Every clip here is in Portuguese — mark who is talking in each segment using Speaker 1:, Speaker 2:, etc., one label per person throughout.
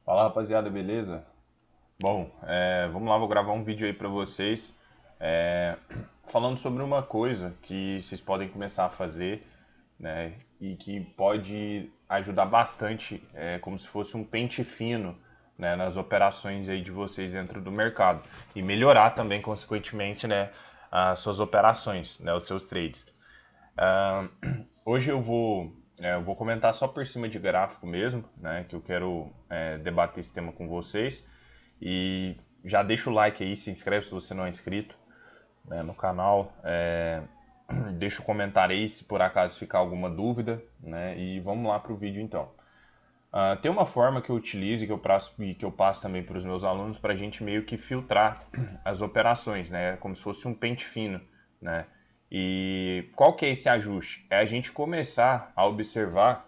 Speaker 1: Fala rapaziada, beleza? Bom, vamos lá, vou gravar um vídeo aí pra vocês é, falando sobre uma coisa que vocês podem começar a fazer, né, e que pode ajudar bastante, como se fosse um pente fino, né, nas operações aí de vocês dentro do mercado e melhorar também, consequentemente, né, as suas operações, né, os seus trades. Ah, Hoje eu vou comentar só por cima de gráfico mesmo, né? Que eu quero debater esse tema com vocês. E já deixa o like aí, se inscreve se você não é inscrito, né, no canal. Deixa o comentário aí se por acaso ficar alguma dúvida, né? E vamos lá para o vídeo então. Tem uma forma que eu utilizo e que eu passo também para os meus alunos para a gente meio que filtrar as operações, né? Como se fosse um pente fino, né? E qual que é esse ajuste? É a gente começar a observar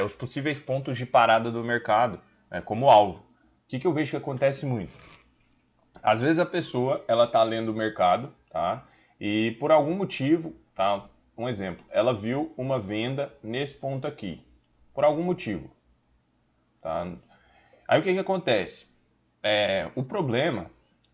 Speaker 1: os possíveis pontos de parada do mercado, né, como alvo. O que eu vejo que acontece muito? Às vezes a pessoa ela está lendo o mercado, tá? E por algum motivo, tá? Um exemplo, ela viu uma venda nesse ponto aqui, por algum motivo, tá? Aí o que acontece? O problema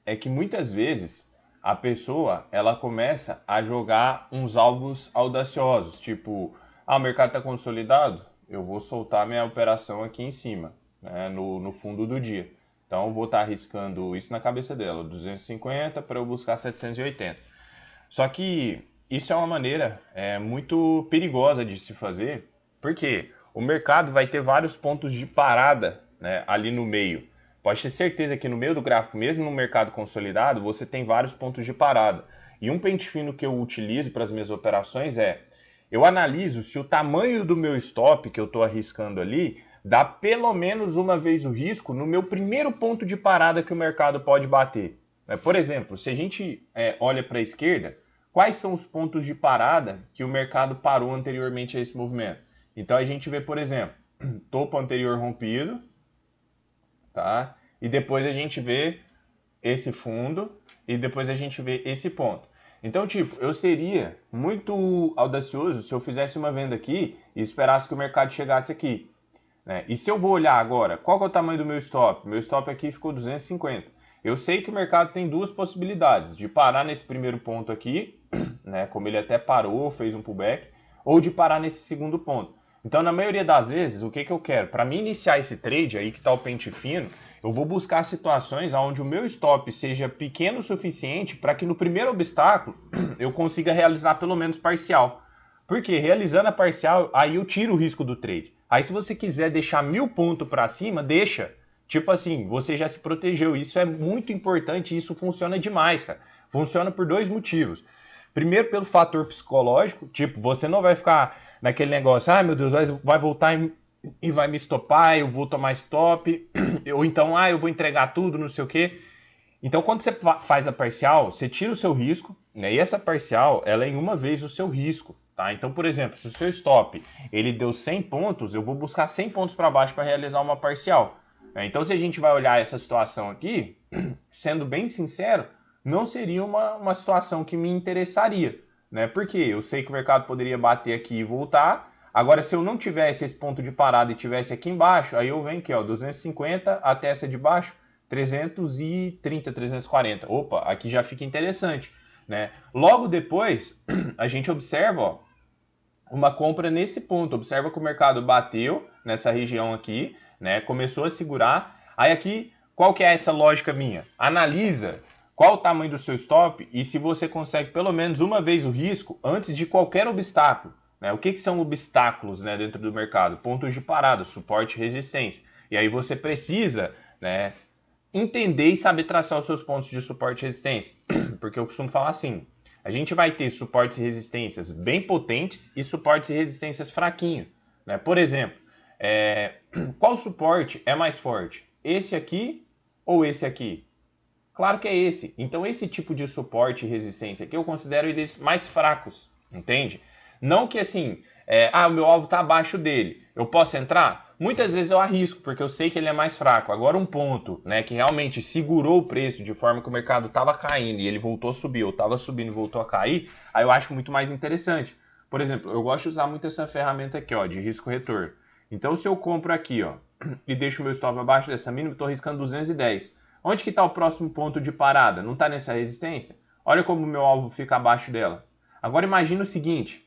Speaker 1: é que muitas vezes a pessoa ela começa a jogar uns alvos audaciosos, tipo, o mercado está consolidado, eu vou soltar minha operação aqui em cima, né, no fundo do dia. Então eu vou estar arriscando isso na cabeça dela, 250 para eu buscar 780. Só que isso é uma maneira muito perigosa de se fazer, porque o mercado vai ter vários pontos de parada, né, ali no meio. Pode ter certeza que no meio do gráfico, mesmo no mercado consolidado, você tem vários pontos de parada. E um pente fino que eu utilizo para as minhas operações eu analiso se o tamanho do meu stop que eu estou arriscando ali dá pelo menos uma vez o risco no meu primeiro ponto de parada que o mercado pode bater. Por exemplo, se a gente olha para a esquerda, quais são os pontos de parada que o mercado parou anteriormente a esse movimento? Então a gente vê, por exemplo, topo anterior rompido, tá? E depois a gente vê esse fundo e depois a gente vê esse ponto. Então, tipo, eu seria muito audacioso se eu fizesse uma venda aqui e esperasse que o mercado chegasse aqui, né? E se eu vou olhar agora, qual que é o tamanho do meu stop? Meu stop aqui ficou 250. Eu sei que o mercado tem duas possibilidades, de parar nesse primeiro ponto aqui, né, como ele até parou, fez um pullback, ou de parar nesse segundo ponto. Então, na maioria das vezes, o que eu quero? Para mim iniciar esse trade, aí que está o pente fino, eu vou buscar situações onde o meu stop seja pequeno o suficiente para que no primeiro obstáculo eu consiga realizar pelo menos parcial. Porque realizando a parcial, aí eu tiro o risco do trade. Aí se você quiser deixar 1000 pontos para cima, deixa. Tipo assim, você já se protegeu. Isso é muito importante e isso funciona demais, cara. Funciona por dois motivos. Primeiro, pelo fator psicológico. Tipo, você não vai ficar naquele negócio, meu Deus, vai voltar e vai me estopar, eu vou tomar stop. Ou então, eu vou entregar tudo, não sei o quê. Então, quando você faz a parcial, você tira o seu risco, né? E essa parcial, ela é em uma vez o seu risco, tá? Então, por exemplo, se o seu stop ele deu 100 pontos, eu vou buscar 100 pontos para baixo para realizar uma parcial. Então, se a gente vai olhar essa situação aqui, sendo bem sincero, não seria uma situação que me interessaria, né? Porque eu sei que o mercado poderia bater aqui e voltar. Agora, se eu não tivesse esse ponto de parada e tivesse aqui embaixo, aí eu venho aqui, ó, 250 até essa de baixo, 330, 340. Opa, aqui já fica interessante, né? Logo depois, a gente observa, ó, uma compra nesse ponto. Observa que o mercado bateu nessa região aqui, né? Começou a segurar. Aí aqui, qual que é essa lógica minha? Analisa qual o tamanho do seu stop e se você consegue pelo menos uma vez o risco antes de qualquer obstáculo. Né? O que são obstáculos, né, dentro do mercado? Pontos de parada, suporte e resistência. E aí você precisa, né, entender e saber traçar os seus pontos de suporte e resistência. Porque eu costumo falar assim, a gente vai ter suportes e resistências bem potentes e suportes e resistências fraquinhos. Né? Por exemplo, qual suporte é mais forte? Esse aqui ou esse aqui? Claro que é esse. Então esse tipo de suporte e resistência aqui eu considero eles mais fracos, entende? Não que assim, o meu alvo está abaixo dele, eu posso entrar? Muitas vezes eu arrisco, porque eu sei que ele é mais fraco. Agora um ponto, né, que realmente segurou o preço de forma que o mercado estava caindo e ele voltou a subir, ou estava subindo e voltou a cair, aí eu acho muito mais interessante. Por exemplo, eu gosto de usar muito essa ferramenta aqui, ó, de risco-retorno. Então se eu compro aqui, ó, e deixo o meu stop abaixo dessa mínima, estou riscando 210. Onde que está o próximo ponto de parada? Não está nessa resistência? Olha como o meu alvo fica abaixo dela. Agora imagina o seguinte,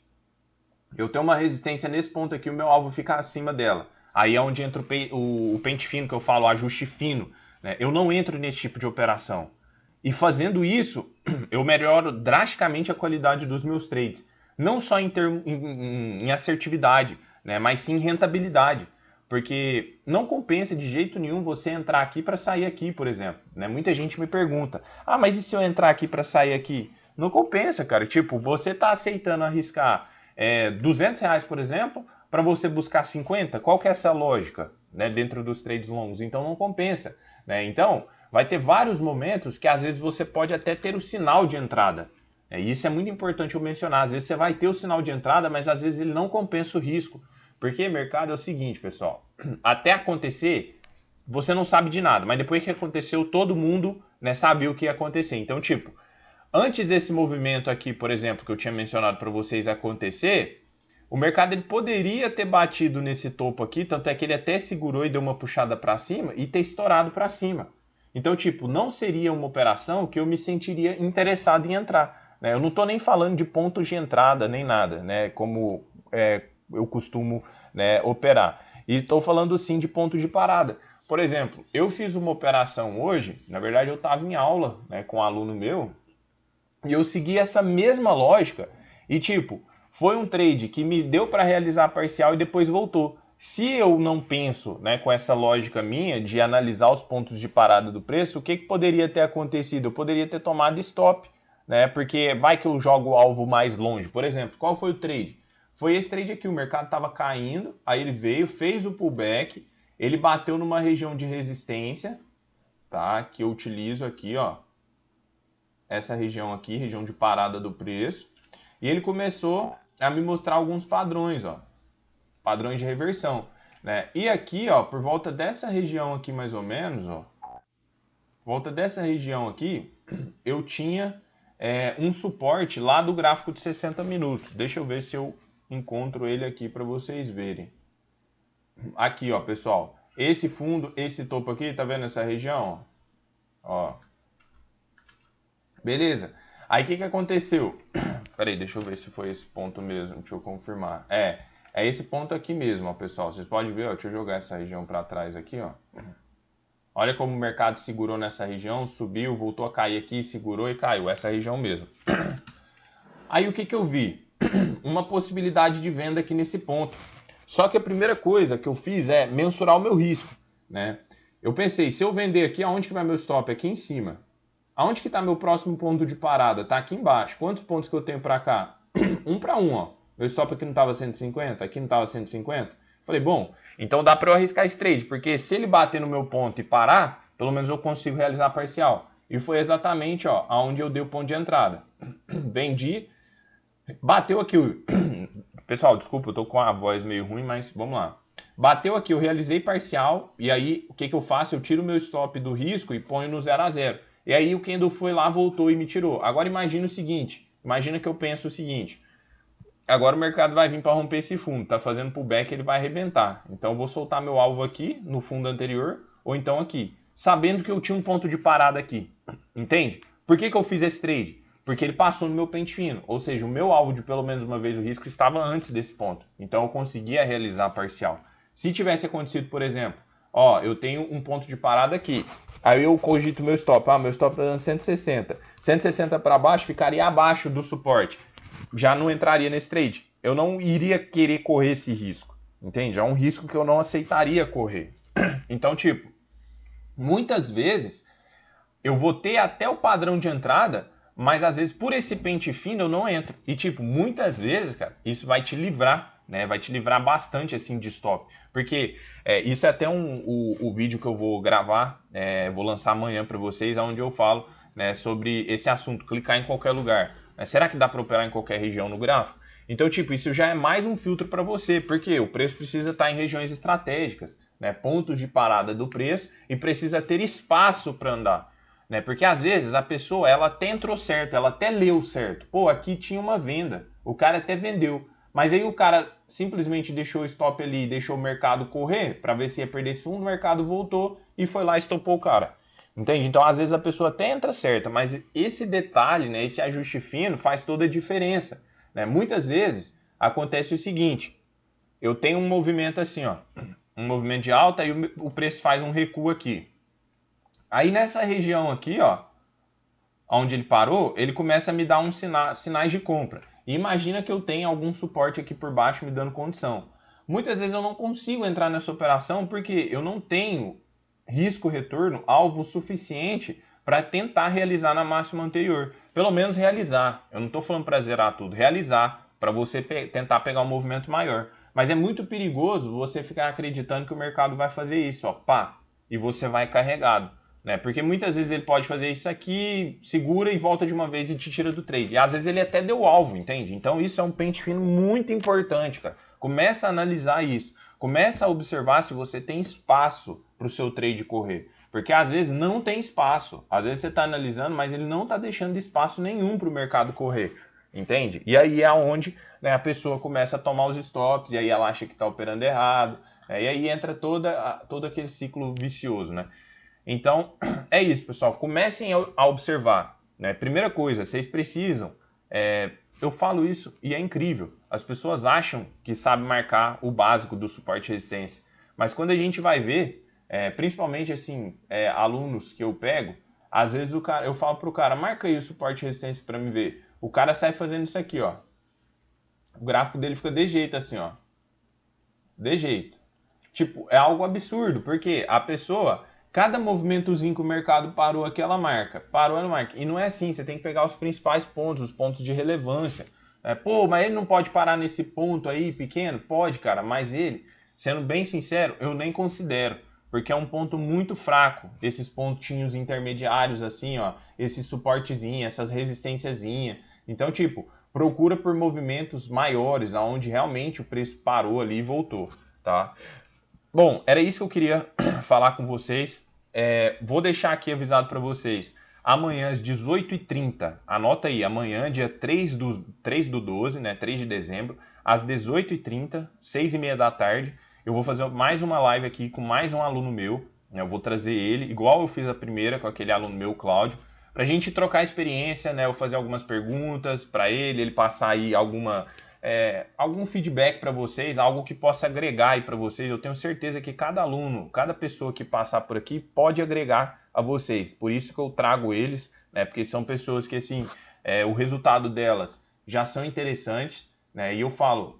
Speaker 1: eu tenho uma resistência nesse ponto aqui, o meu alvo fica acima dela. Aí é onde entra o pente fino, que eu falo, o ajuste fino. Né? Eu não entro nesse tipo de operação. E fazendo isso, eu melhoro drasticamente a qualidade dos meus trades. Não só em assertividade, né? Mas sim em rentabilidade. Porque não compensa de jeito nenhum você entrar aqui para sair aqui, por exemplo. Né? Muita gente me pergunta, mas e se eu entrar aqui para sair aqui? Não compensa, cara. Tipo, você está aceitando arriscar R$ 200, por exemplo, para você buscar 50? Qual que é essa lógica, né, dentro dos trades longos? Então não compensa. Né? Então, vai ter vários momentos que às vezes você pode até ter o sinal de entrada. E isso é muito importante eu mencionar. Às vezes você vai ter o sinal de entrada, mas às vezes ele não compensa o risco. Porque mercado é o seguinte, pessoal. Até acontecer, você não sabe de nada. Mas depois que aconteceu, todo mundo, né, sabia o que ia acontecer. Então, tipo, antes desse movimento aqui, por exemplo, que eu tinha mencionado para vocês acontecer, o mercado ele poderia ter batido nesse topo aqui, tanto é que ele até segurou e deu uma puxada para cima e ter estourado para cima. Então, tipo, não seria uma operação que eu me sentiria interessado em entrar. Né? Eu não estou nem falando de pontos de entrada, nem nada, né? Como eu costumo, né, operar. E estou falando sim de pontos de parada. Por exemplo, eu fiz uma operação hoje, na verdade eu estava em aula, né, com um aluno meu, e eu segui essa mesma lógica e tipo, foi um trade que me deu para realizar a parcial e depois voltou. Se eu não penso, né, com essa lógica minha de analisar os pontos de parada do preço, o que poderia ter acontecido? Eu poderia ter tomado stop, né, porque vai que eu jogo o alvo mais longe. Por exemplo, qual foi o trade? Foi esse trade aqui, o mercado estava caindo, aí ele veio, fez o pullback, ele bateu numa região de resistência, tá? Que eu utilizo aqui, ó, essa região aqui, região de parada do preço, e ele começou a me mostrar alguns padrões, ó, padrões de reversão, né? E aqui, ó, por volta dessa região aqui mais ou menos, ó, volta dessa região aqui, eu tinha um suporte lá do gráfico de 60 minutos. Deixa eu ver se eu encontro ele aqui para vocês verem. Aqui, ó, pessoal. Esse fundo, esse topo aqui, tá vendo essa região? Ó. Beleza. Aí, o que aconteceu? Peraí, deixa eu ver se foi esse ponto mesmo. Deixa eu confirmar. É esse ponto aqui mesmo, ó, pessoal. Vocês podem ver, ó. Deixa eu jogar essa região para trás aqui, ó. Olha como o mercado segurou nessa região, subiu, voltou a cair aqui, segurou e caiu. Essa região mesmo. Aí, o que eu vi? Uma possibilidade de venda aqui nesse ponto. Só que a primeira coisa que eu fiz é mensurar o meu risco, né? Eu pensei, se eu vender aqui, aonde que vai meu stop? Aqui em cima. Aonde que está meu próximo ponto de parada? Está aqui embaixo. Quantos pontos que eu tenho para cá? 1 para 1, ó. Meu stop aqui não estava 150, aqui não estava 150. Falei, bom, então dá para eu arriscar esse trade, porque se ele bater no meu ponto e parar, pelo menos eu consigo realizar a parcial. E foi exatamente, ó, aonde eu dei o ponto de entrada. Vendi, bateu aqui o... Pessoal, desculpa, eu tô com a voz meio ruim, mas vamos lá. Bateu aqui, eu realizei parcial, e aí o que eu faço? Eu tiro o meu stop do risco e ponho no 0 a 0. E aí o candle foi lá, voltou e me tirou. Agora imagina o seguinte, imagina que eu penso o seguinte, agora o mercado vai vir para romper esse fundo, tá fazendo pullback, ele vai arrebentar. Então eu vou soltar meu alvo aqui, no fundo anterior, ou então aqui, sabendo que eu tinha um ponto de parada aqui, entende? Por que eu fiz esse trade? Porque ele passou no meu pente fino, ou seja, o meu alvo de pelo menos uma vez o risco estava antes desse ponto, então eu conseguia realizar a parcial. Se tivesse acontecido, por exemplo, ó, eu tenho um ponto de parada aqui, aí eu cogito meu stop, meu stop está dando 160, 160 para baixo ficaria abaixo do suporte, já não entraria nesse trade, eu não iria querer correr esse risco, entende? É um risco que eu não aceitaria correr. Então, tipo, muitas vezes eu vou ter até o padrão de entrada, mas às vezes por esse pente fino eu não entro. E tipo, muitas vezes, cara, isso vai te livrar, né? Vai te livrar bastante assim de stop. Porque isso é até o vídeo que eu vou gravar, vou lançar amanhã para vocês, onde eu falo, né, sobre esse assunto, clicar em qualquer lugar. Será que dá para operar em qualquer região no gráfico? Então, tipo, isso já é mais um filtro para você, porque o preço precisa estar em regiões estratégicas, né, pontos de parada do preço, e precisa ter espaço para andar. Né? Porque às vezes a pessoa ela até entrou certo, ela até leu certo. Pô, aqui tinha uma venda, o cara até vendeu. Mas aí o cara simplesmente deixou o stop ali, deixou o mercado correr para ver se ia perder esse fundo, o mercado voltou e foi lá e estopou o cara. Entende? Então, às vezes a pessoa até entra certa, mas esse detalhe, né, esse ajuste fino faz toda a diferença. Né? Muitas vezes acontece o seguinte, eu tenho um movimento assim, ó, um movimento de alta e o preço faz um recuo aqui. Aí nessa região aqui, ó, onde ele parou, ele começa a me dar uns sinais de compra. E imagina que eu tenho algum suporte aqui por baixo me dando condição. Muitas vezes eu não consigo entrar nessa operação porque eu não tenho risco-retorno alvo suficiente para tentar realizar na máxima anterior. Pelo menos realizar. Eu não estou falando para zerar tudo, realizar, para você tentar pegar um movimento maior. Mas é muito perigoso você ficar acreditando que o mercado vai fazer isso, ó, pá, e você vai carregado. Né? Porque muitas vezes ele pode fazer isso aqui, segura e volta de uma vez e te tira do trade. E às vezes ele até deu alvo, entende? Então isso é um pente fino muito importante, cara. Começa a analisar isso. Começa a observar se você tem espaço para o seu trade correr. Porque às vezes não tem espaço. Às vezes você está analisando, mas ele não está deixando espaço nenhum para o mercado correr. Entende? E aí é onde, né, a pessoa começa a tomar os stops, e aí ela acha que está operando errado. E aí entra todo aquele ciclo vicioso, né? Então, é isso, pessoal. Comecem a observar. Né? Primeira coisa, vocês precisam. Eu falo isso e é incrível. As pessoas acham que sabem marcar o básico do suporte e resistência. Mas quando a gente vai ver, principalmente assim, alunos que eu pego, às vezes eu falo pro cara, marca aí o suporte e resistência para me ver. O cara sai fazendo isso aqui, ó. O gráfico dele fica de jeito assim, ó. De jeito. Tipo, é algo absurdo, porque a pessoa, cada movimentozinho que o mercado parou aqui, ela marca. Parou, ela marca. E não é assim, você tem que pegar os principais pontos, os pontos de relevância. Pô, mas ele não pode parar nesse ponto aí, pequeno? Pode, cara, mas ele, sendo bem sincero, eu nem considero. Porque é um ponto muito fraco, esses pontinhos intermediários assim, ó, esse suportezinho, essas resistênciazinhas. Então, tipo, procura por movimentos maiores, aonde realmente o preço parou ali e voltou, tá? Bom, era isso que eu queria falar com vocês. Vou deixar aqui avisado para vocês. Amanhã às 18h30, anota aí, amanhã, dia 3/12, né, 3 de dezembro, às 18h30, 6h30 da tarde, eu vou fazer mais uma live aqui com mais um aluno meu. Né, eu vou trazer ele, igual eu fiz a primeira com aquele aluno meu, Cláudio, para a gente trocar experiência, né, eu fazer algumas perguntas para ele passar aí algum feedback para vocês, algo que possa agregar aí para vocês. Eu tenho certeza que cada aluno, cada pessoa que passar por aqui pode agregar a vocês. Por isso que eu trago eles, né? Porque são pessoas que assim, o resultado delas já são interessantes, né? E eu falo,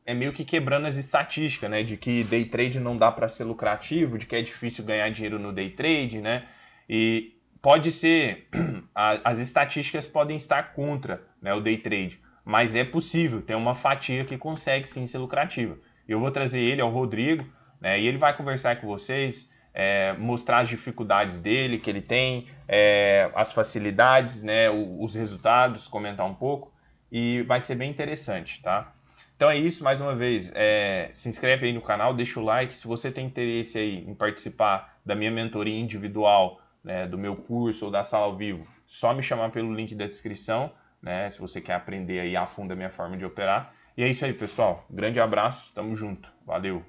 Speaker 1: meio que quebrando as estatísticas, né? De que day trade não dá para ser lucrativo, de que é difícil ganhar dinheiro no day trade, né? E pode ser, as estatísticas podem estar contra, né, o day trade, mas é possível, tem uma fatia que consegue sim ser lucrativa. Eu vou trazer ele, é o Rodrigo, né, e ele vai conversar com vocês, mostrar as dificuldades dele, que ele tem, as facilidades, né, os resultados, comentar um pouco, e vai ser bem interessante, tá? Então é isso, mais uma vez, se inscreve aí no canal, deixa o like, se você tem interesse aí em participar da minha mentoria individual, né, do meu curso ou da sala ao vivo, só me chamar pelo link da descrição, né, se você quer aprender aí a fundo a minha forma de operar. E é isso aí, pessoal. Grande abraço, tamo junto. Valeu!